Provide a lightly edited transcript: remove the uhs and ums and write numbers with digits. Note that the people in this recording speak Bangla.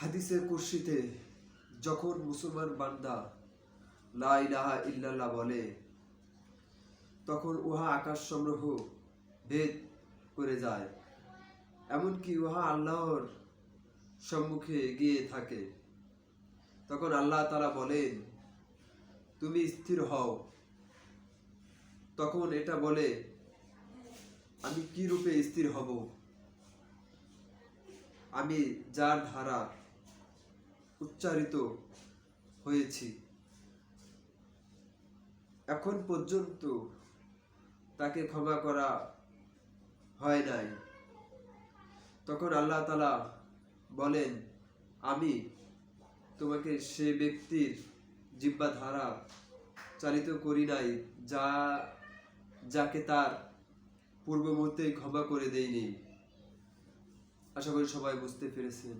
হাদিসে কুরসিতে যখন মুসলমান বান্দা লা ইলাহা ইল্লাল্লাহ বলে, তখন উহা আকাশ সমূহ ভেদ করে যায়, এমনকি উহা আল্লাহর সম্মুখে গিয়ে থাকে। তখন আল্লাহ তাআলা বলেন, তুমি স্থির হও। তখন এটা বলে, আমি কি রূপে স্থির হব? আমি যার দ্বারা উচ্চারিত হয়েছি, এখন পর্যন্ত তাকে ক্ষমা করা হয় নাই। তখন আল্লাহ তাআলা বলেন, আমি তোমাকে সে ব্যক্তির জিহ্বা দ্বারা চালিত করি নাই যাকে তার পূর্ব মুহূর্তেই ক্ষমা করে দেইনি। আশা করি সবাই বুঝতে পেরেছেন।